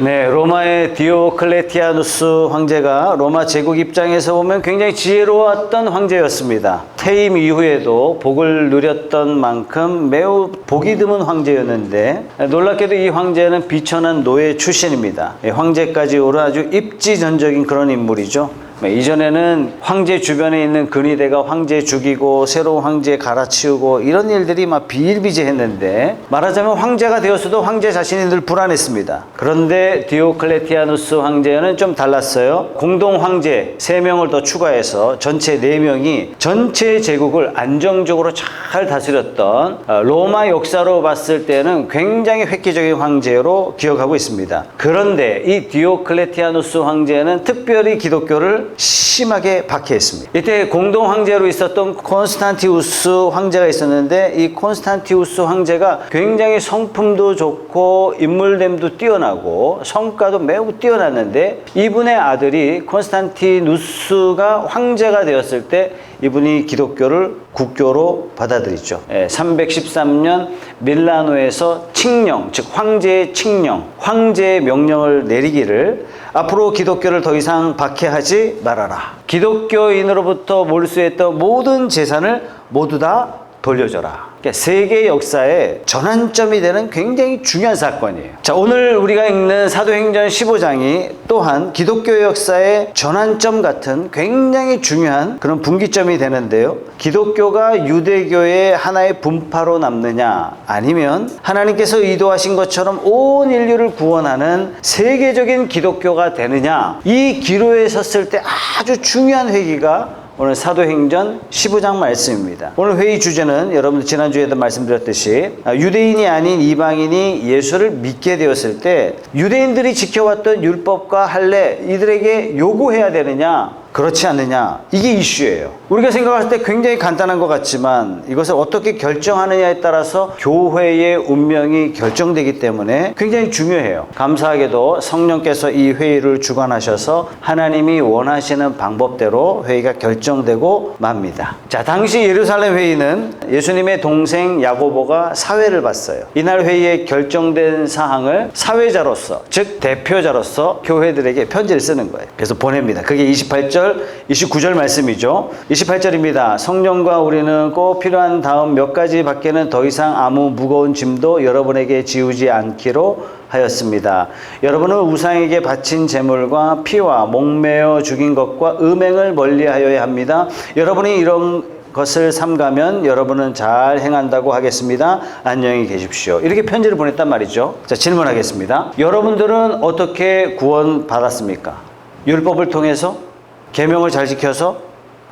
네, 로마의 디오클레티아누스 황제가 로마 제국 입장에서 보면 굉장히 지혜로웠던 황제였습니다. 퇴임 이후에도 복을 누렸던 만큼 매우 복이 드문 황제였는데, 놀랍게도 이 황제는 비천한 노예 출신입니다. 황제까지 오른 아주 입지전적인 그런 인물이죠. 이전에는 황제 주변에 있는 근위대가 황제 죽이고 새로운 황제 갈아치우고 이런 일들이 막 비일비재했는데, 말하자면 황제가 되었어도 황제 자신이 늘 불안했습니다. 그런데 디오클레티아누스 황제는 좀 달랐어요. 공동 황제 3명을 더 추가해서 전체 4명이 전체 제국을 안정적으로 잘 다스렸던 로마 역사로 봤을 때는 굉장히 획기적인 황제로 기억하고 있습니다. 그런데 이 디오클레티아누스 황제는 특별히 기독교를 심하게 박해했습니다. 이때 공동 황제로 있었던 콘스탄티우스 황제가 있었는데, 이 콘스탄티우스 황제가 굉장히 성품도 좋고 인물됨도 뛰어나고 성과도 매우 뛰어났는데, 이분의 아들이 콘스탄티누스가 황제가 되었을 때 이분이 기독교를 국교로 받아들이죠. 313년 밀라노에서 칙령, 즉 황제의 칙령, 황제의 명령을 내리기를 앞으로 기독교를 더 이상 박해하지 말아라. 기독교인으로부터 몰수했던 모든 재산을 모두 다 돌려줘라. 그러니까 세계 역사의 전환점이 되는 굉장히 중요한 사건이에요. 자, 오늘 우리가 읽는 사도행전 15장이 또한 기독교 역사의 전환점 같은 굉장히 중요한 그런 분기점이 되는데요. 기독교가 유대교의 하나의 분파로 남느냐, 아니면 하나님께서 의도하신 것처럼 온 인류를 구원하는 세계적인 기독교가 되느냐, 이 기로에 섰을 때 아주 중요한 회기가 오늘 사도행전 15장 말씀입니다. 오늘 회의 주제는 여러분들 지난주에도 말씀드렸듯이 유대인이 아닌 이방인이 예수를 믿게 되었을 때 유대인들이 지켜왔던 율법과 할례, 이들에게 요구해야 되느냐, 그렇지 않느냐, 이게 이슈예요. 우리가 생각할 때 굉장히 간단한 것 같지만 이것을 어떻게 결정하느냐에 따라서 교회의 운명이 결정되기 때문에 굉장히 중요해요. 감사하게도 성령께서 이 회의를 주관하셔서 하나님이 원하시는 방법대로 회의가 결정되고 맙니다. 자, 당시 예루살렘 회의는 예수님의 동생 야고보가 사회를 봤어요. 이날 회의에 결정된 사항을 사회자로서, 즉 대표자로서 교회들에게 편지를 쓰는 거예요. 그래서 보냅니다. 그게 28절 29절 말씀이죠. 28절입니다. 성령과 우리는 꼭 필요한 다음 몇 가지 밖에는 더 이상 아무 무거운 짐도 여러분에게 지우지 않기로 하였습니다. 여러분은 우상에게 바친 제물과 피와 목매어 죽인 것과 음행을 멀리하여야 합니다. 여러분이 이런 것을 삼가면 여러분은 잘 행한다고 하겠습니다. 안녕히 계십시오. 이렇게 편지를 보냈단 말이죠. 자, 질문하겠습니다. 여러분들은 어떻게 구원받았습니까? 율법을 통해서? 계명을 잘 지켜서?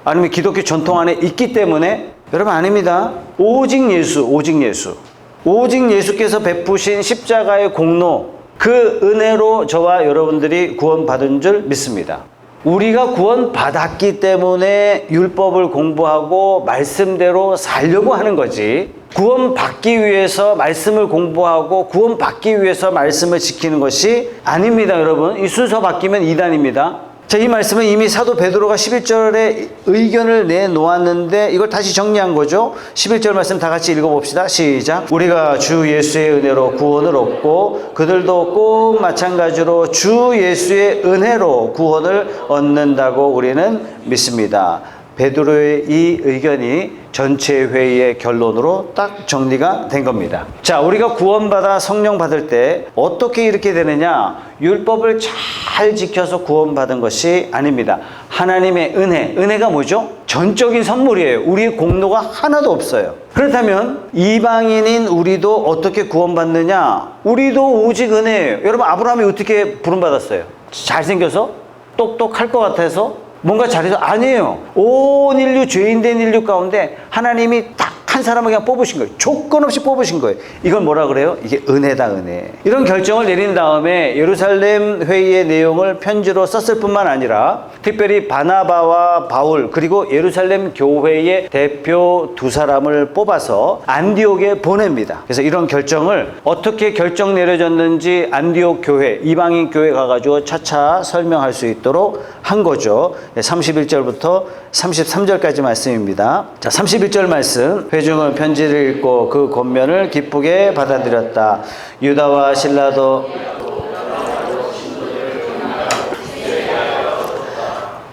아니면 기독교 전통 안에 있기 때문에? 여러분, 아닙니다. 오직 예수, 오직 예수. 오직 예수께서 베푸신 십자가의 공로, 그 은혜로 저와 여러분들이 구원받은 줄 믿습니다. 우리가 구원받았기 때문에 율법을 공부하고 말씀대로 살려고 하는 거지, 구원받기 위해서 말씀을 공부하고 구원받기 위해서 말씀을 지키는 것이 아닙니다. 여러분, 이 순서 바뀌면 이단입니다. 자, 이 말씀은 이미 사도 베드로가 11절에 의견을 내놓았는데 이걸 다시 정리한 거죠. 11절 말씀 다 같이 읽어봅시다. 시작. 우리가 주 예수의 은혜로 구원을 얻고 그들도 꼭 마찬가지로 주 예수의 은혜로 구원을 얻는다고 우리는 믿습니다. 베드로의 이 의견이 전체 회의의 결론으로 딱 정리가 된 겁니다. 자, 우리가 구원받아 성령 받을 때 어떻게 이렇게 되느냐? 율법을 잘 지켜서 구원받은 것이 아닙니다. 하나님의 은혜, 은혜가 뭐죠? 전적인 선물이에요. 우리의 공로가 하나도 없어요. 그렇다면 이방인인 우리도 어떻게 구원받느냐? 우리도 오직 은혜예요. 여러분, 아브라함이 어떻게 부름받았어요? 잘생겨서? 똑똑할 것 같아서? 뭔가 잘해서? 아니에요. 온 인류, 죄인된 인류 가운데 하나님이 딱 한 사람을 그냥 뽑으신 거예요. 조건 없이 뽑으신 거예요. 이걸 뭐라 그래요? 이게 은혜다, 은혜. 이런 결정을 내린 다음에 예루살렘 회의의 내용을 편지로 썼을 뿐만 아니라 특별히 바나바와 바울, 그리고 예루살렘 교회의 대표 2사람을 뽑아서 안디옥에 보냅니다. 그래서 이런 결정을 어떻게 결정 내려졌는지 안디옥 교회, 이방인 교회 가가지고 차차 설명할 수 있도록 한 거죠. 31절부터 33절까지 말씀입니다. 자, 31절 말씀. 회중은 편지를 읽고 그 권면을 기쁘게 받아들였다. 유다와 실라도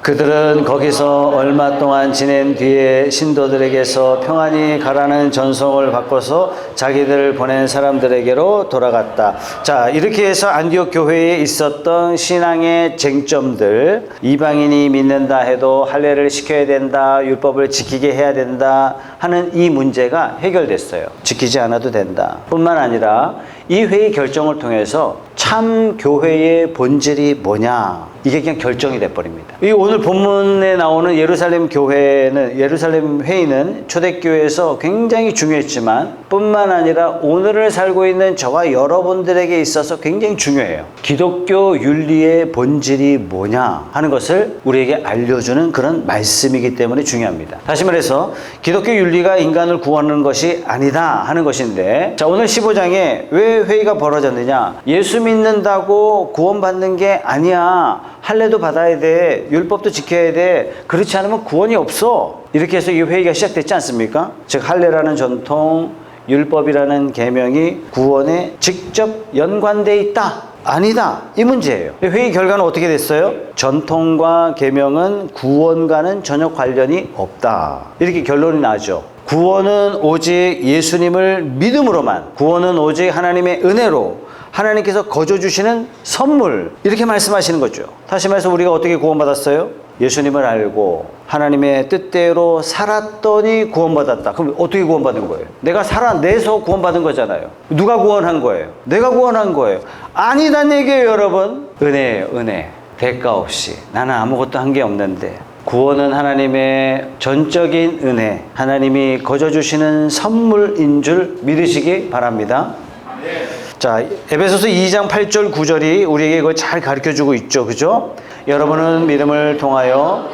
그들은 거기서 얼마 동안 지낸 뒤에 신도들에게서 평안히 가라는 전송을 받고서 자기들을 보낸 사람들에게로 돌아갔다. 자, 이렇게 해서 안디옥 교회에 있었던 신앙의 쟁점들, 이방인이 믿는다 해도 할례를 시켜야 된다, 율법을 지키게 해야 된다 하는 이 문제가 해결됐어요. 지키지 않아도 된다. 뿐만 아니라 이 회의 결정을 통해서 참 교회의 본질이 뭐냐, 이게 그냥 결정이 돼버립니다. 이 오늘 본문에 나오는 예루살렘 회의는 초대교회에서 굉장히 중요했지만 뿐만 아니라 오늘을 살고 있는 저와 여러분들에게 있어서 굉장히 중요해요. 기독교 윤리의 본질이 뭐냐 하는 것을 우리에게 알려주는 그런 말씀이기 때문에 중요합니다. 다시 말해서 기독교 윤리가 인간을 구원하는 것이 아니다 하는 것인데, 자, 오늘 15장에 왜 회의가 벌어졌느냐, 예수 믿는다고 구원받는 게 아니야, 할례도 받아야 돼, 율법도 지켜야 돼, 그렇지 않으면 구원이 없어, 이렇게 해서 이 회의가 시작됐지 않습니까? 즉 할례라는 전통, 율법이라는 계명이 구원에 직접 연관돼 있다, 아니다, 이 문제예요. 회의 결과는 어떻게 됐어요? 전통과 계명은 구원과는 전혀 관련이 없다, 이렇게 결론이 나죠. 구원은 오직 예수님을 믿음으로만, 구원은 오직 하나님의 은혜로, 하나님께서 거저 주시는 선물, 이렇게 말씀하시는 거죠. 다시 말해서 우리가 어떻게 구원받았어요? 예수님을 알고 하나님의 뜻대로 살았더니 구원받았다. 그럼 어떻게 구원받은 거예요? 내가 살아내서 구원받은 거잖아요. 누가 구원한 거예요? 내가 구원한 거예요. 아니란 얘기예요, 여러분. 은혜예요, 은혜. 대가 없이. 나는 아무것도 한 게 없는데. 구원은 하나님의 전적인 은혜, 하나님이 거저 주시는 선물인 줄 믿으시기 바랍니다. 자, 에베소서 2장 8절 9절이 우리에게 이걸 잘 가르쳐주고 있죠, 그죠? 여러분은 믿음을 통하여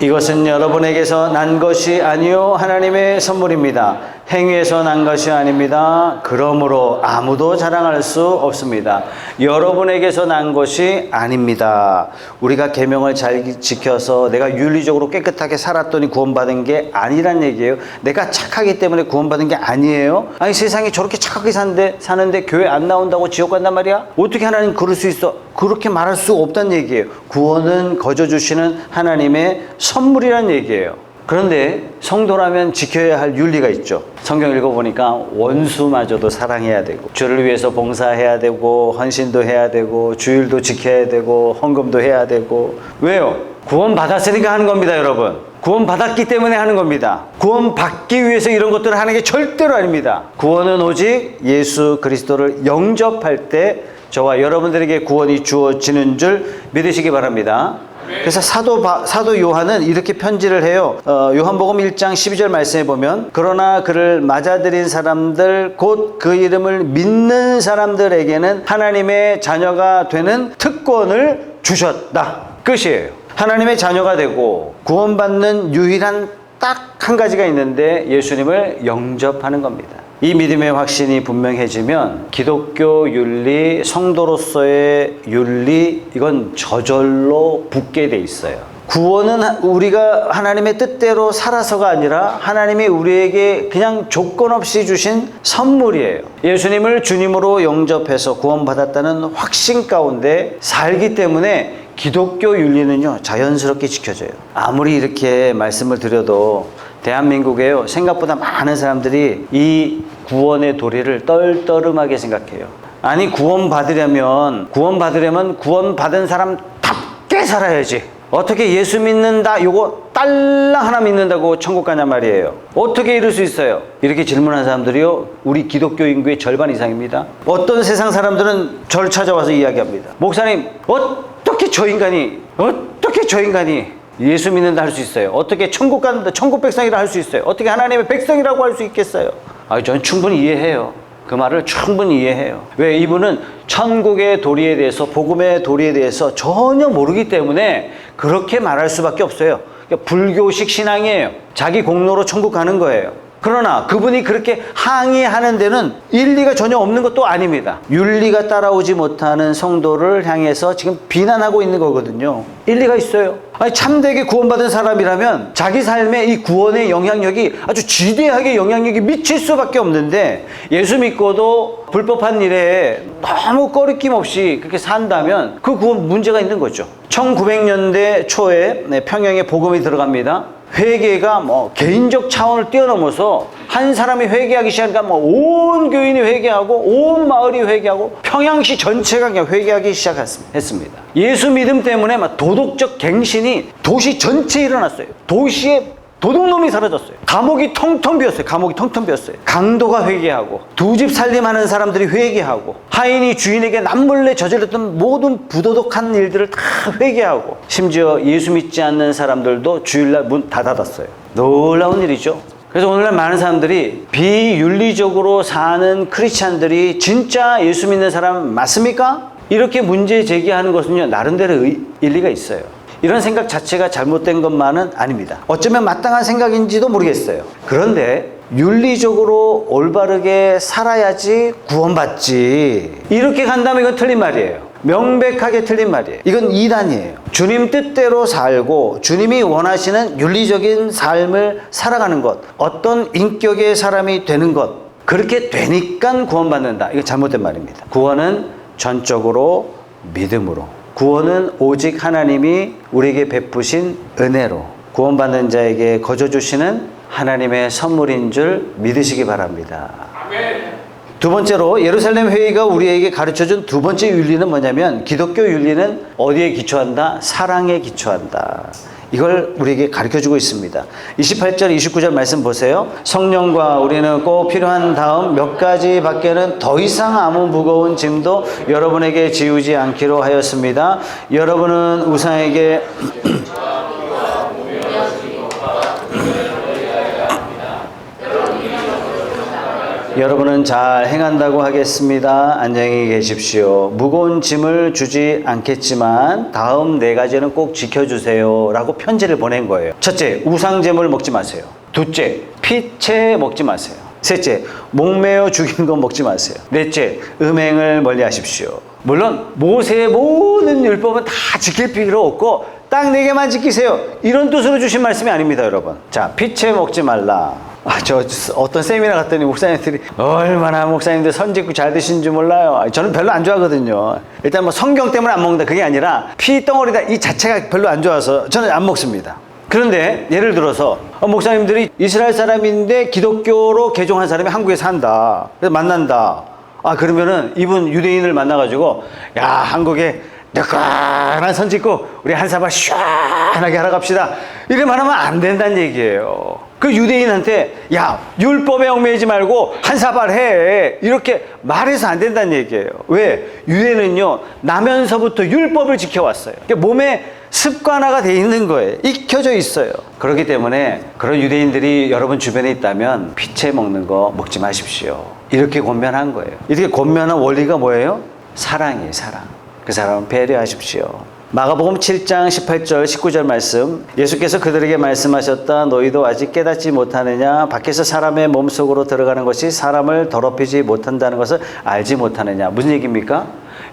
이것은 여러분에게서 난 것이 아니요 하나님의 선물입니다. 행위에서 난 것이 아닙니다. 그러므로 아무도 자랑할 수 없습니다. 여러분에게서 난 것이 아닙니다. 우리가 계명을 잘 지켜서 내가 윤리적으로 깨끗하게 살았더니 구원받은 게 아니란 얘기예요. 내가 착하기 때문에 구원받은 게 아니에요. 아니, 세상에 저렇게 착하게 사는데 교회 안 나온다고 지옥 간단 말이야? 어떻게 하나님 그럴 수 있어? 그렇게 말할 수 없다는 얘기예요. 구원은 거저 주시는 하나님의 선물이란 얘기예요. 그런데 성도라면 지켜야 할 윤리가 있죠. 성경 읽어보니까 원수마저도 사랑해야 되고, 주를 위해서 봉사해야 되고, 헌신도 해야 되고, 주일도 지켜야 되고, 헌금도 해야 되고. 왜요? 구원 받았으니까 하는 겁니다, 여러분. 구원 받았기 때문에 하는 겁니다. 구원 받기 위해서 이런 것들을 하는 게 절대로 아닙니다. 구원은 오직 예수 그리스도를 영접할 때 저와 여러분들에게 구원이 주어지는 줄 믿으시기 바랍니다. 그래서 사도 요한은 이렇게 편지를 해요. 요한복음 1장 12절 말씀에 보면, 그러나 그를 맞아들인 사람들 곧 그 이름을 믿는 사람들에게는 하나님의 자녀가 되는 특권을 주셨다, 끝이에요. 하나님의 자녀가 되고 구원받는 유일한 딱 한 가지가 있는데 예수님을 영접하는 겁니다. 이 믿음의 확신이 분명해지면 기독교 윤리, 성도로서의 윤리, 이건 저절로 붙게 돼 있어요. 구원은 우리가 하나님의 뜻대로 살아서가 아니라 하나님이 우리에게 그냥 조건 없이 주신 선물이에요. 예수님을 주님으로 영접해서 구원받았다는 확신 가운데 살기 때문에 기독교 윤리는요, 자연스럽게 지켜져요. 아무리 이렇게 말씀을 드려도 대한민국에요, 생각보다 많은 사람들이 이 구원의 도리를 떨떠름하게 생각해요. 아니, 구원받으려면 구원받은 사람답게 살아야지. 어떻게 예수 믿는다, 요거 딸랑 하나 믿는다고 천국 가냐 말이에요. 어떻게 이럴 수 있어요? 이렇게 질문한 사람들이요, 우리 기독교 인구의 절반 이상입니다. 어떤 세상 사람들은 저를 찾아와서 이야기합니다. 목사님, 어떻게 저 인간이 예수 믿는다 할 수 있어요? 어떻게 천국 간다, 천국 백성이라 할 수 있어요? 어떻게 하나님의 백성이라고 할 수 있겠어요? 저는 충분히 이해해요. 그 말을 충분히 이해해요. 왜? 이분은 천국의 도리에 대해서, 복음의 도리에 대해서 전혀 모르기 때문에 그렇게 말할 수밖에 없어요. 그러니까 불교식 신앙이에요. 자기 공로로 천국 가는 거예요. 그러나 그분이 그렇게 항의하는 데는 일리가 전혀 없는 것도 아닙니다. 윤리가 따라오지 못하는 성도를 향해서 지금 비난하고 있는 거거든요. 일리가 있어요. 아니, 참되게 구원받은 사람이라면 자기 삶에 이 구원의 영향력이 아주 지대하게 영향력이 미칠 수밖에 없는데, 예수 믿고도 불법한 일에 너무 꺼리낌 없이 그렇게 산다면 그 구원 문제가 있는 거죠. 1900년대 초에 평양에 복음이 들어갑니다. 회개가 개인적 차원을 뛰어넘어서 한 사람이 회개하기 시작하니까 온 교인이 회개하고 온 마을이 회개하고 평양시 전체가 그냥 회개하기 시작했습니다. 예수 믿음 때문에 도덕적 갱신이 도시 전체에 일어났어요. 도시에 도둑놈이 사라졌어요. 감옥이 텅텅 비었어요. 강도가 회개하고, 두 집 살림하는 사람들이 회개하고, 하인이 주인에게 남몰래 저질렀던 모든 부도덕한 일들을 다 회개하고, 심지어 예수 믿지 않는 사람들도 주일날 문 다 닫았어요. 놀라운 일이죠. 그래서 오늘날 많은 사람들이 비윤리적으로 사는 크리스찬들이 진짜 예수 믿는 사람 맞습니까? 이렇게 문제 제기하는 것은요, 나름대로 일리가 있어요. 이런 생각 자체가 잘못된 것만은 아닙니다. 어쩌면 마땅한 생각인지도 모르겠어요. 그런데 윤리적으로 올바르게 살아야지 구원받지, 이렇게 간다면 이건 틀린 말이에요. 명백하게 틀린 말이에요. 이건 이단이에요. 주님 뜻대로 살고 주님이 원하시는 윤리적인 삶을 살아가는 것, 어떤 인격의 사람이 되는 것, 그렇게 되니까 구원받는다, 이건 잘못된 말입니다. 구원은 전적으로 믿음으로, 구원은 오직 하나님이 우리에게 베푸신 은혜로, 구원받는 자에게 거저 주시는 하나님의 선물인 줄 믿으시기 바랍니다. 아멘. 두 번째로 예루살렘 회의가 우리에게 가르쳐준 두 번째 윤리는 뭐냐면, 기독교 윤리는 어디에 기초한다? 사랑에 기초한다. 이걸 우리에게 가르쳐주고 있습니다. 28절, 29절 말씀 보세요. 성령과 우리는 꼭 필요한 다음 몇 가지 밖에는 더 이상 아무 무거운 짐도 여러분에게 지우지 않기로 하였습니다. 여러분은 우상에게 여러분은 잘 행한다고 하겠습니다. 안녕히 계십시오. 무거운 짐을 주지 않겠지만 다음 네 가지는 꼭 지켜주세요 라고 편지를 보낸 거예요. 첫째, 우상제물 먹지 마세요. 둘째, 피채 먹지 마세요. 셋째, 목매어 죽인 거 먹지 마세요. 넷째, 음행을 멀리 하십시오. 물론 모세의 모든 율법은 다 지킬 필요 없고 딱 4개만 지키세요, 이런 뜻으로 주신 말씀이 아닙니다, 여러분. 자, 피채 먹지 말라. 저 어떤 세미나 갔더니 목사님들이 얼마나 목사님들 선짓고 잘 드시는지 몰라요. 저는 별로 안 좋아하거든요. 일단 성경 때문에 안 먹는다, 그게 아니라 피덩어리다 이 자체가 별로 안 좋아서 저는 안 먹습니다. 그런데 예를 들어서 목사님들이 이스라엘 사람인데 기독교로 개종한 사람이 한국에 산다, 그래서 만난다. 그러면은 이분 유대인을 만나가지고, 야, 한국에 뜨끈한 선 짓고 우리 한 사발 시원하게 하러 갑시다, 이렇게 말하면 안 된다는 얘기예요. 그 유대인한테 야, 율법에 얽매이지 말고 한 사발 해, 이렇게 말해서 안 된다는 얘기예요. 왜? 유대는요, 나면서부터 율법을 지켜왔어요. 몸에 습관화가 돼 있는 거예요. 익혀져 있어요. 그렇기 때문에 그런 유대인들이 여러분 주변에 있다면 피채 먹는 거 먹지 마십시오, 이렇게 권면한 거예요. 이렇게 권면한 원리가 뭐예요? 사랑이에요, 사랑. 그 사람을 배려하십시오. 마가복음 7장 18절 19절 말씀, 예수께서 그들에게 말씀하셨다. 너희도 아직 깨닫지 못하느냐? 밖에서 사람의 몸속으로 들어가는 것이 사람을 더럽히지 못한다는 것을 알지 못하느냐? 무슨 얘기입니까?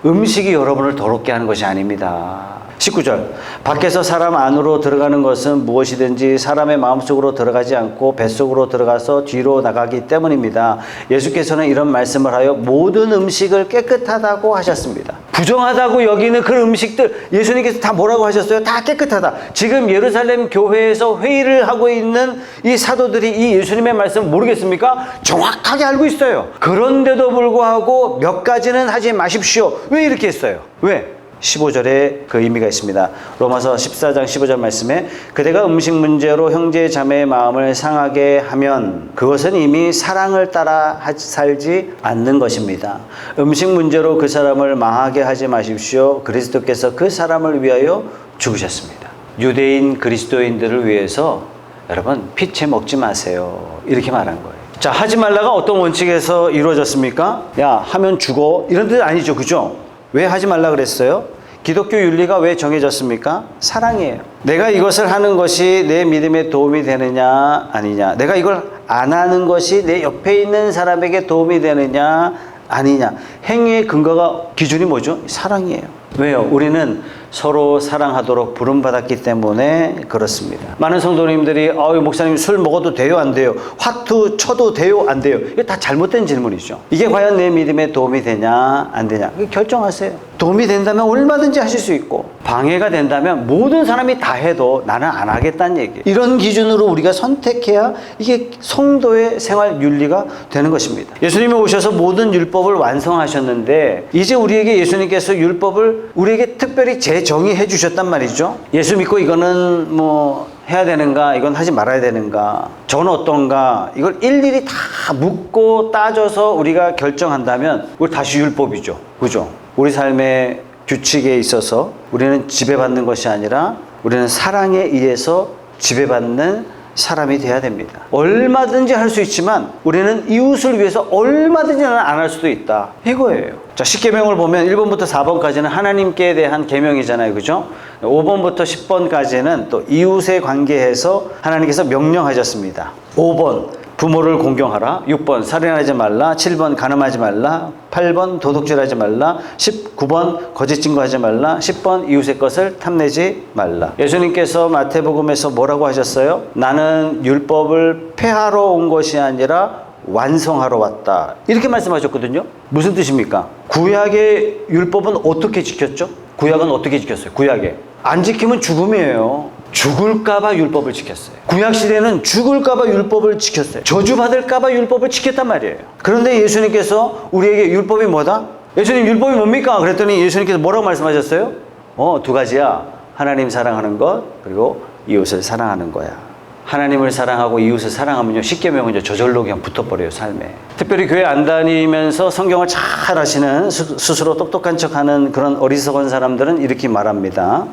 음식이 여러분을 더럽게 하는 것이 아닙니다. 19절, 밖에서 사람 안으로 들어가는 것은 무엇이든지 사람의 마음속으로 들어가지 않고 뱃속으로 들어가서 뒤로 나가기 때문입니다. 예수께서는 이런 말씀을 하여 모든 음식을 깨끗하다고 하셨습니다. 부정하다고 여기는 그 음식들 예수님께서 다 뭐라고 하셨어요? 다 깨끗하다. 지금 예루살렘 교회에서 회의를 하고 있는 이 사도들이 이 예수님의 말씀을 모르겠습니까? 정확하게 알고 있어요. 그런데도 불구하고 몇 가지는 하지 마십시오. 왜 이렇게 했어요? 왜? 15절에 그 의미가 있습니다. 로마서 14장 15절 말씀에, 그대가 음식 문제로 형제 자매의 마음을 상하게 하면 그것은 이미 사랑을 따라 살지 않는 것입니다. 음식 문제로 그 사람을 망하게 하지 마십시오. 그리스도께서 그 사람을 위하여 죽으셨습니다. 유대인 그리스도인들을 위해서 여러분 피채 먹지 마세요, 이렇게 말한 거예요. 자, 하지 말라가 어떤 원칙에서 이루어졌습니까? 야, 하면 죽어, 이런 뜻 아니죠, 그죠? 왜 하지 말라 그랬어요? 기독교 윤리가 왜 정해졌습니까? 사랑이에요. 내가 이것을 하는 것이 내 믿음에 도움이 되느냐 아니냐, 내가 이걸 안 하는 것이 내 옆에 있는 사람에게 도움이 되느냐 아니냐, 행위의 근거가, 기준이 뭐죠? 사랑이에요. 왜요? 우리는 서로 사랑하도록 부름받았기 때문에 그렇습니다. 많은 성도님들이 목사님 술 먹어도 돼요, 안 돼요? 화투 쳐도 돼요, 안 돼요? 이게 다 잘못된 질문이죠. 이게 과연 내 믿음에 도움이 되냐 안 되냐, 결정하세요. 도움이 된다면 얼마든지 하실 수 있고, 방해가 된다면 모든 사람이 다 해도 나는 안 하겠다는 얘기. 이런 기준으로 우리가 선택해야 이게 성도의 생활 윤리가 되는 것입니다. 예수님이 오셔서 모든 율법을 완성하셨는데 이제 우리에게 예수님께서 율법을 우리에게 특별히 재정의해 주셨단 말이죠. 예수 믿고 이거는 뭐 해야 되는가, 이건 하지 말아야 되는가, 저는 어떤가, 이걸 일일이 다 묻고 따져서 우리가 결정한다면 우리 다시 율법이죠. 그죠? 우리 삶의 규칙에 있어서 우리는 지배받는 것이 아니라 우리는 사랑에 의해서 지배받는 사람이 돼야 됩니다. 얼마든지 할 수 있지만 우리는 이웃을 위해서 얼마든지 나는 안 할 수도 있다. 이거예요. 자, 10계명을 보면 1번부터 4번까지는 하나님께 대한 계명이잖아요. 그죠? 5번부터 10번까지는 또 이웃에 관계해서 하나님께서 명령하셨습니다. 5번 부모를 공경하라. 6번 살인하지 말라. 7번 간음하지 말라. 8번 도둑질하지 말라. 19번 거짓 증거하지 말라. 10번 이웃의 것을 탐내지 말라. 예수님께서 마태복음에서 뭐라고 하셨어요? 나는 율법을 폐하러 온 것이 아니라 완성하러 왔다. 이렇게 말씀하셨거든요. 무슨 뜻입니까? 구약의 율법은 어떻게 지켰죠? 구약은 어떻게 지켰어요? 구약에 안 지키면 죽음이에요. 죽을까봐 율법을 지켰어요. 구약시대는 죽을까봐 율법을 지켰어요. 저주받을까봐 율법을 지켰단 말이에요. 그런데 예수님께서 우리에게 율법이 뭐다? 예수님 율법이 뭡니까? 그랬더니 예수님께서 뭐라고 말씀하셨어요? 두 가지야. 하나님 사랑하는 것, 그리고 이웃을 사랑하는 거야. 하나님을 사랑하고 이웃을 사랑하면요, 10계명은 저절로 그냥 붙어버려요, 삶에. 특별히 교회 안 다니면서 성경을 잘 아시는, 스스로 똑똑한 척하는 그런 어리석은 사람들은 이렇게 말합니다.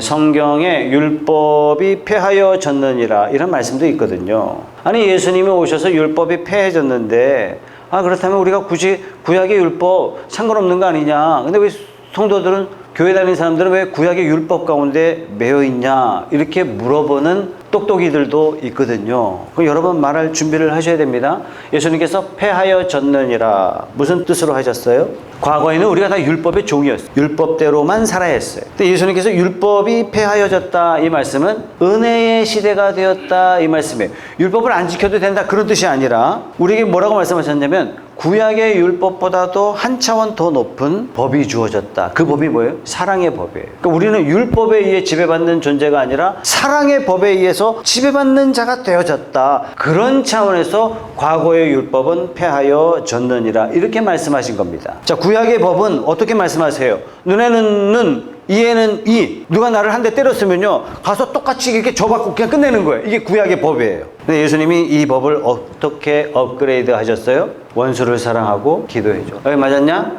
성경에 율법이 폐하여졌느니라, 이런 말씀도 있거든요. 아니, 예수님이 오셔서 율법이 폐해졌는데, 그렇다면 우리가 굳이 구약의 율법 상관없는 거 아니냐. 근데 왜 성도들은, 교회 다니는 사람들은 왜 구약의 율법 가운데 매여 있냐, 이렇게 물어보는 똑똑이들도 있거든요. 그럼 여러분 말할 준비를 하셔야 됩니다. 예수님께서 폐하여졌느니라, 무슨 뜻으로 하셨어요? 과거에는 우리가 다 율법의 종이었어요. 율법대로만 살아야 했어요. 근데 예수님께서 율법이 폐하여졌다, 이 말씀은 은혜의 시대가 되었다, 이 말씀이에요. 율법을 안 지켜도 된다, 그런 뜻이 아니라 우리에게 뭐라고 말씀하셨냐면 구약의 율법보다도 한 차원 더 높은 법이 주어졌다. 그 법이 뭐예요? 사랑의 법이에요. 그러니까 우리는 율법에 의해 지배받는 존재가 아니라 사랑의 법에 의해서 지배받는 자가 되어졌다. 그런 차원에서 과거의 율법은 폐하여졌느니라, 이렇게 말씀하신 겁니다. 자, 구약의 법은 어떻게 말씀하세요? 눈에는 눈, 이에는 이. 누가 나를 한 대 때렸으면요, 가서 똑같이 이렇게 줘받고 그냥 끝내는 거예요. 이게 구약의 법이에요. 근데 예수님이 이 법을 어떻게 업그레이드 하셨어요? 원수를 사랑하고 기도해줘. 여기 맞았냐?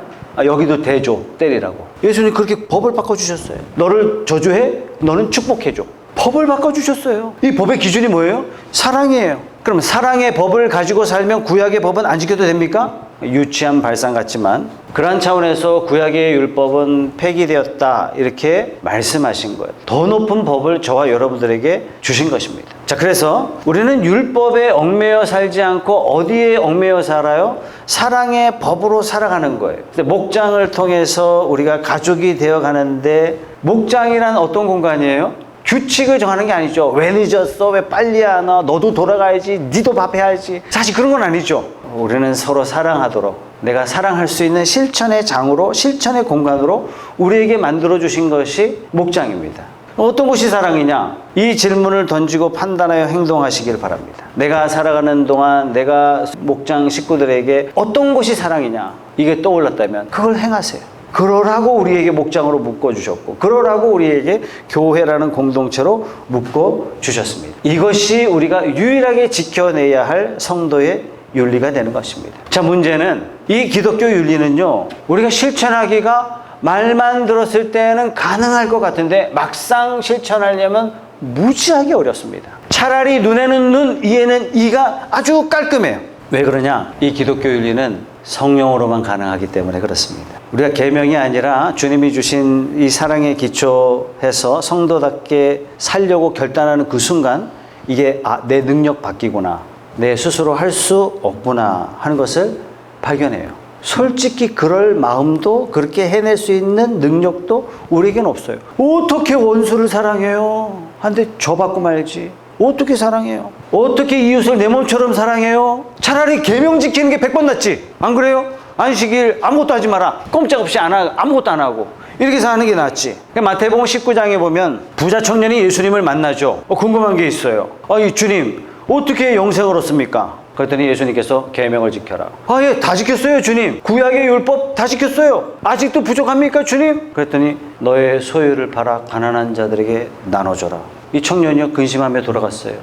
여기도 대줘. 때리라고. 예수님이 그렇게 법을 바꿔주셨어요. 너를 저주해? 너는 축복해줘. 법을 바꿔주셨어요. 이 법의 기준이 뭐예요? 사랑이에요. 그럼 사랑의 법을 가지고 살면 구약의 법은 안 지켜도 됩니까? 유치한 발상 같지만 그러한 차원에서 구약의 율법은 폐기되었다, 이렇게 말씀하신 거예요. 더 높은 법을 저와 여러분들에게 주신 것입니다. 자, 그래서 우리는 율법에 얽매여 살지 않고 어디에 얽매여 살아요? 사랑의 법으로 살아가는 거예요. 근데 목장을 통해서 우리가 가족이 되어 가는데, 목장이란 어떤 공간이에요? 규칙을 정하는 게 아니죠. 왜 늦었어? 왜 빨리 안 와? 너도 돌아가야지. 니도 밥 해야지. 사실 그런 건 아니죠. 우리는 서로 사랑하도록, 내가 사랑할 수 있는 실천의 장으로, 실천의 공간으로 우리에게 만들어주신 것이 목장입니다. 어떤 것이 사랑이냐? 이 질문을 던지고 판단하여 행동하시길 바랍니다. 내가 살아가는 동안 내가 목장 식구들에게 어떤 것이 사랑이냐, 이게 떠올랐다면 그걸 행하세요. 그러라고 우리에게 목장으로 묶어주셨고, 그러라고 우리에게 교회라는 공동체로 묶어주셨습니다. 이것이 우리가 유일하게 지켜내야 할 성도의 윤리가 되는 것입니다. 자, 문제는 이 기독교 윤리는요, 우리가 실천하기가 말만 들었을 때는 가능할 것 같은데 막상 실천하려면 무지하게 어렵습니다. 차라리 눈에는 눈, 이에는 이가 아주 깔끔해요. 왜 그러냐? 이 기독교 윤리는 성령으로만 가능하기 때문에 그렇습니다. 우리가 계명이 아니라 주님이 주신 이 사랑에 기초해서 성도답게 살려고 결단하는 그 순간, 이게 내 능력 바뀌구나, 내 스스로 할 수 없구나 하는 것을 발견해요. 솔직히 그럴 마음도, 그렇게 해낼 수 있는 능력도 우리에겐 없어요. 어떻게 원수를 사랑해요? 한데 줘받고 말지. 어떻게 사랑해요? 어떻게 이웃을 내 몸처럼 사랑해요? 차라리 계명 지키는 게 100번 낫지. 안 그래요? 안식일 아무것도 하지 마라. 꼼짝없이 아무것도 안 하고. 이렇게 해서 하는 게 낫지. 마태복음 19장에 보면 부자 청년이 예수님을 만나죠. 궁금한 게 있어요. 이 주님, 어떻게 영생을 얻습니까? 그랬더니 예수님께서 계명을 지켜라. 예, 다 지켰어요, 주님. 구약의 율법 다 지켰어요. 아직도 부족합니까, 주님? 그랬더니 너의 소유를 팔아 가난한 자들에게 나눠줘라. 이 청년이요, 근심하며 돌아갔어요.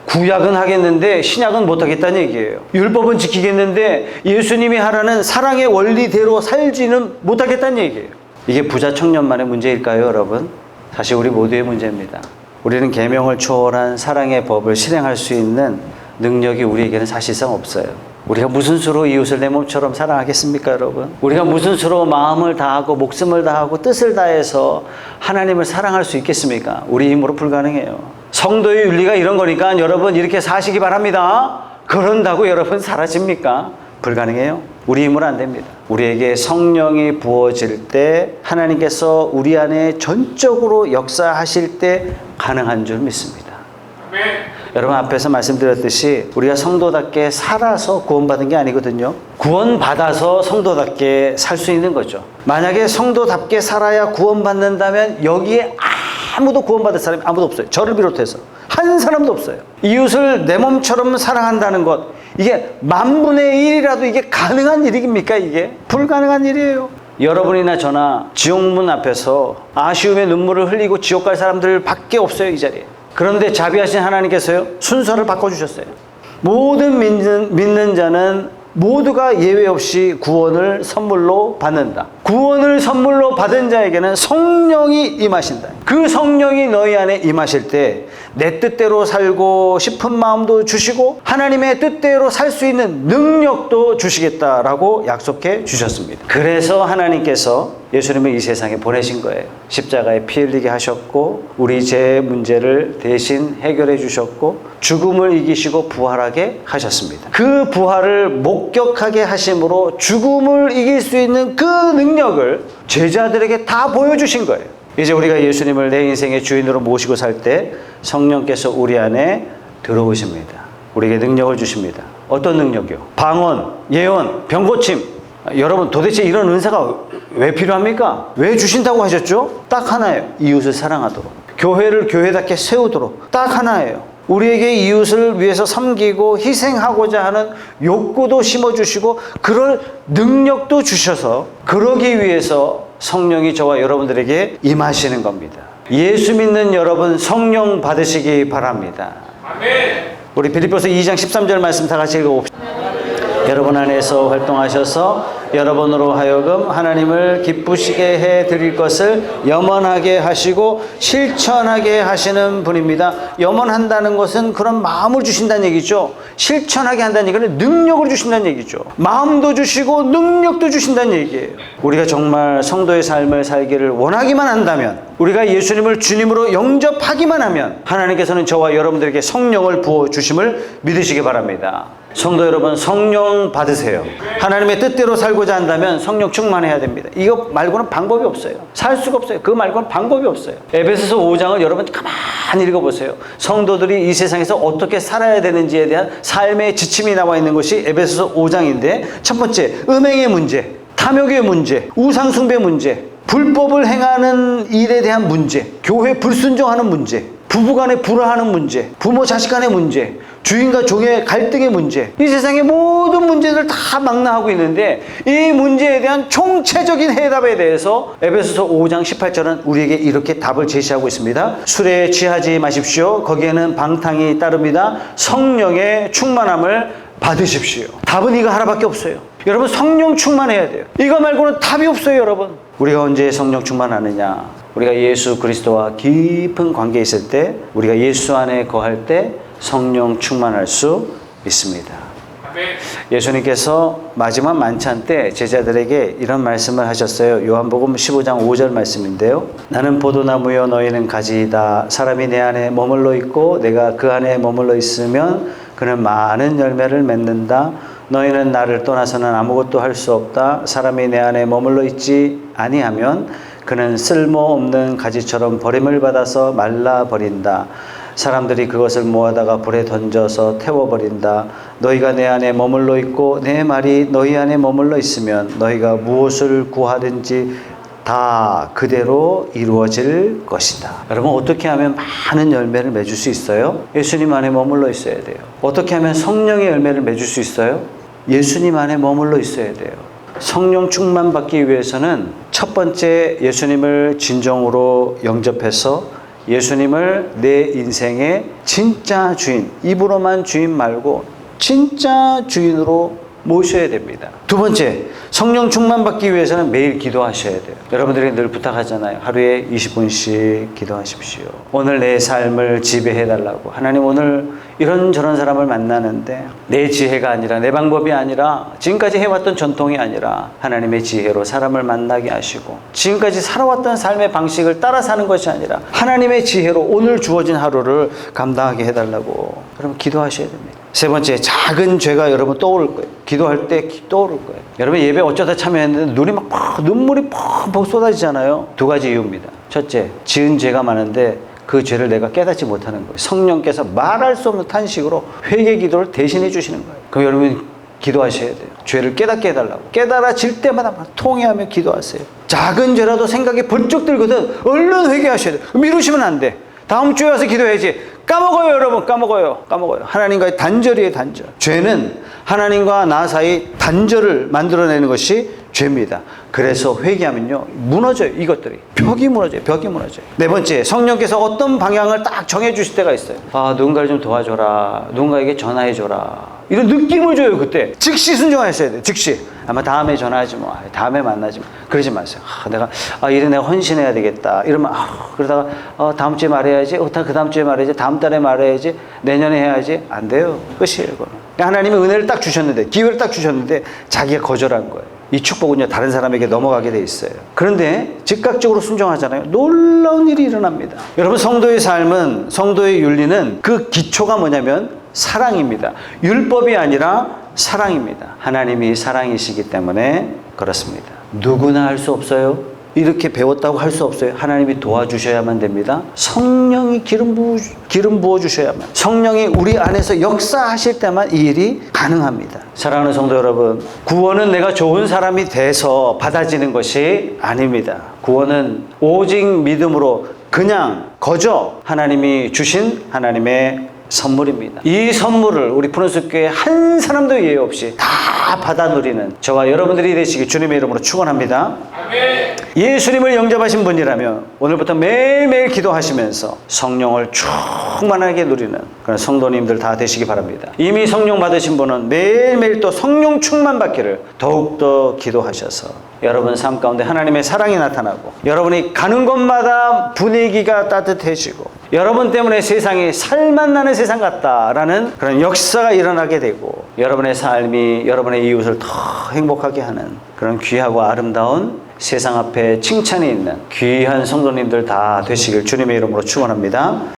구약은 하겠는데 신약은 못하겠다는 얘기예요. 율법은 지키겠는데 예수님이 하라는 사랑의 원리대로 살지는 못하겠다는 얘기예요. 이게 부자 청년만의 문제일까요, 여러분? 사실 우리 모두의 문제입니다. 우리는 계명을 초월한 사랑의 법을 실행할 수 있는 능력이 우리에게는 사실상 없어요. 우리가 무슨 수로 이웃을 내 몸처럼 사랑하겠습니까, 여러분? 우리가 무슨 수로 마음을 다하고 목숨을 다하고 뜻을 다해서 하나님을 사랑할 수 있겠습니까? 우리 힘으로 불가능해요. 성도의 윤리가 이런 거니까 여러분 이렇게 사시기 바랍니다. 그런다고 여러분 사라집니까? 불가능해요. 우리 힘으로 안 됩니다. 우리에게 성령이 부어질 때 하나님께서 우리 안에 전적으로 역사하실 때 가능한 줄 믿습니다. 아멘. 여러분 앞에서 말씀드렸듯이 우리가 성도답게 살아서 구원받은 게 아니거든요. 구원받아서 성도답게 살 수 있는 거죠. 만약에 성도답게 살아야 구원받는다면 여기에 아무도 구원받을 사람이 아무도 없어요. 저를 비롯해서 한 사람도 없어요. 이웃을 내 몸처럼 사랑한다는 것, 이게 10,000분의 1이라도 이게 가능한 일입니까? 이게 불가능한 일이에요. 여러분이나 저나 지옥문 앞에서 아쉬움의 눈물을 흘리고 지옥 갈 사람들 밖에 없어요, 이 자리에. 그런데 자비하신 하나님께서요, 순서를 바꿔주셨어요. 모든 믿는 자는 모두가 예외 없이 구원을 선물로 받는다. 구원을 선물로 받은 자에게는 성령이 임하신다. 그 성령이 너희 안에 임하실 때 내 뜻대로 살고 싶은 마음도 주시고 하나님의 뜻대로 살 수 있는 능력도 주시겠다라고 약속해 주셨습니다. 그래서 하나님께서 예수님을 이 세상에 보내신 거예요. 십자가에 피 흘리게 하셨고 우리 죄 문제를 대신 해결해 주셨고 죽음을 이기시고 부활하게 하셨습니다. 그 부활을 목격하게 하심으로 죽음을 이길 수 있는 그 능력을 제자들에게 다 보여주신 거예요. 이제 우리가 예수님을 내 인생의 주인으로 모시고 살 때 성령께서 우리 안에 들어오십니다. 우리에게 능력을 주십니다. 어떤 능력이요? 방언, 예언, 병고침. 여러분 도대체 이런 은사가 왜 필요합니까? 왜 주신다고 하셨죠? 딱 하나예요. 이웃을 사랑하도록. 교회를 교회답게 세우도록. 딱 하나예요. 우리에게 이웃을 위해서 섬기고 희생하고자 하는 욕구도 심어주시고 그럴 능력도 주셔서 그러기 위해서 성령이 저와 여러분들에게 임하시는 겁니다. 예수 믿는 여러분 성령 받으시기 바랍니다. 아멘. 우리 빌립보서 2장 13절 말씀 다 같이 읽어봅시다. 여러분 안에서 활동하셔서 여러분으로 하여금 하나님을 기쁘시게 해드릴 것을 염원하게 하시고 실천하게 하시는 분입니다. 염원한다는 것은 그런 마음을 주신다는 얘기죠. 실천하게 한다는 얘기는 능력을 주신다는 얘기죠. 마음도 주시고 능력도 주신다는 얘기예요. 우리가 정말 성도의 삶을 살기를 원하기만 한다면, 우리가 예수님을 주님으로 영접하기만 하면 하나님께서는 저와 여러분들에게 성령을 부어주심을 믿으시기 바랍니다. 성도 여러분, 성령 받으세요. 하나님의 뜻대로 살고자 한다면 성령 충만해야 됩니다. 이거 말고는 방법이 없어요. 살 수가 없어요. 그거 말고는 방법이 없어요. 에베소서 5장을 여러분 가만히 읽어보세요. 성도들이 이 세상에서 어떻게 살아야 되는지에 대한 삶의 지침이 나와 있는 것이 에베소서 5장인데, 첫 번째, 음행의 문제, 탐욕의 문제, 우상숭배 문제, 불법을 행하는 일에 대한 문제, 교회 불순종하는 문제, 부부간에 불화하는 문제, 부모 자식 간의 문제, 주인과 종의 갈등의 문제, 이 세상의 모든 문제들 다 망라하고 있는데 이 문제에 대한 총체적인 해답에 대해서 에베소서 5장 18절은 우리에게 이렇게 답을 제시하고 있습니다. 술에 취하지 마십시오. 거기에는 방탕이 따릅니다. 성령의 충만함을 받으십시오. 답은 이거 하나밖에 없어요. 여러분, 성령 충만해야 돼요. 이거 말고는 답이 없어요. 여러분, 우리가 언제 성령 충만하느냐? 우리가 예수 그리스도와 깊은 관계에 있을 때, 우리가 예수 안에 거할 때 성령 충만할 수 있습니다. 예수님께서 마지막 만찬 때 제자들에게 이런 말씀을 하셨어요. 요한복음 15장 5절 말씀인데요. 나는 포도나무요 너희는 가지이다. 사람이 내 안에 머물러 있고 내가 그 안에 머물러 있으면 그는 많은 열매를 맺는다. 너희는 나를 떠나서는 아무것도 할 수 없다. 사람이 내 안에 머물러 있지 아니하면 그는 쓸모없는 가지처럼 버림을 받아서 말라버린다. 사람들이 그것을 모아다가 불에 던져서 태워버린다. 너희가 내 안에 머물러 있고 내 말이 너희 안에 머물러 있으면 너희가 무엇을 구하든지 다 그대로 이루어질 것이다. 여러분, 어떻게 하면 많은 열매를 맺을 수 있어요? 예수님 안에 머물러 있어야 돼요. 어떻게 하면 성령의 열매를 맺을 수 있어요? 예수님 안에 머물러 있어야 돼요. 성령 충만 받기 위해서는 첫 번째, 예수님을 진정으로 영접해서 예수님을 내 인생의 진짜 주인, 입으로만 주인 말고 진짜 주인으로 모셔야 됩니다. 두 번째, 성령 충만 받기 위해서는 매일 기도하셔야 돼요. 여러분들이 늘 부탁하잖아요. 하루에 20분씩 기도하십시오. 오늘 내 삶을 지배해달라고. 하나님, 오늘 이런저런 사람을 만나는데 내 지혜가 아니라, 내 방법이 아니라, 지금까지 해왔던 전통이 아니라 하나님의 지혜로 사람을 만나게 하시고, 지금까지 살아왔던 삶의 방식을 따라 사는 것이 아니라 하나님의 지혜로 오늘 주어진 하루를 감당하게 해달라고. 여러분, 기도하셔야 됩니다. 세 번째, 작은 죄가 여러분 떠오를 거예요. 기도할 때 떠오를 거예요. 여러분, 예배 어쩌다 참여했는데 눈물이 퍽퍽 쏟아지잖아요. 두 가지 이유입니다. 첫째, 지은 죄가 많은데 그 죄를 내가 깨닫지 못하는 거예요. 성령께서 말할 수 없는 탄식으로 회개 기도를 대신해 주시는 거예요. 그럼 여러분, 기도하셔야 돼요. 죄를 깨닫게 해달라고. 깨달아질 때마다 통회하며 기도하세요. 작은 죄라도 생각이 번쩍 들거든 얼른 회개하셔야 돼요. 미루시면 안 돼. 다음 주에 와서 기도해야지. 까먹어요, 여러분. 까먹어요. 하나님과의 단절이에요, 단절. 죄는 하나님과 나 사이 단절을 만들어내는 것이 죄입니다. 그래서 회개하면요, 무너져요. 이것들이 벽이 무너져요. 네 번째, 성령께서 어떤 방향을 딱 정해주실 때가 있어요. 누군가를 좀 도와줘라, 누군가에게 전화해줘라, 이런 느낌을 줘요. 그때 즉시 순종하셔야 돼요. 즉시. 아마 다음에 전화하지 뭐, 다음에 만나지 뭐, 그러지 마세요. 이래 내가 헌신해야 되겠다 이러면 그러다가 다음 주에 말해야지, 그 다음 주에 말해야지, 다음 달에 말해야지, 내년에 해야지. 안 돼요. 끝이에요. 이거는. 하나님이 은혜를 딱 주셨는데, 기회를 딱 주셨는데 자기가 거절한 거예요. 이 축복은요, 다른 사람에게 넘어가게 돼 있어요. 그런데 즉각적으로 순종하잖아요. 놀라운 일이 일어납니다. 여러분, 성도의 삶은, 성도의 윤리는 그 기초가 뭐냐면 사랑입니다. 율법이 아니라 사랑입니다. 하나님이 사랑이시기 때문에 그렇습니다. 누구나 할 수 없어요. 이렇게 배웠다고 할 수 없어요. 하나님이 도와주셔야만 됩니다. 성령이 기름 부어주셔야만, 성령이 우리 안에서 역사하실 때만 이 일이 가능합니다. 사랑하는 성도 여러분, 구원은 내가 좋은 사람이 돼서 받아지는 것이 아닙니다. 구원은 오직 믿음으로 그냥 거저 하나님이 주신 하나님의 선물입니다. 이 선물을 우리 푸른숲교회 한 사람도 예외 없이 다 받아 누리는 저와 여러분들이 되시기 주님의 이름으로 축원합니다. 아멘. 예수님을 영접하신 분이라면 오늘부터 매일매일 기도하시면서 성령을 충만하게 누리는 그런 성도님들 다 되시기 바랍니다. 이미 성령 받으신 분은 매일매일 또 성령 충만 받기를 더욱더 기도하셔서 여러분 삶 가운데 하나님의 사랑이 나타나고, 여러분이 가는 곳마다 분위기가 따뜻해지고, 여러분 때문에 세상이 살맛나는 세상 같다라는 그런 역사가 일어나게 되고, 여러분의 삶이 여러분의 이웃을 더 행복하게 하는 그런 귀하고 아름다운 세상 앞에 칭찬이 있는 귀한 성도님들 다 되시길 주님의 이름으로 축원합니다.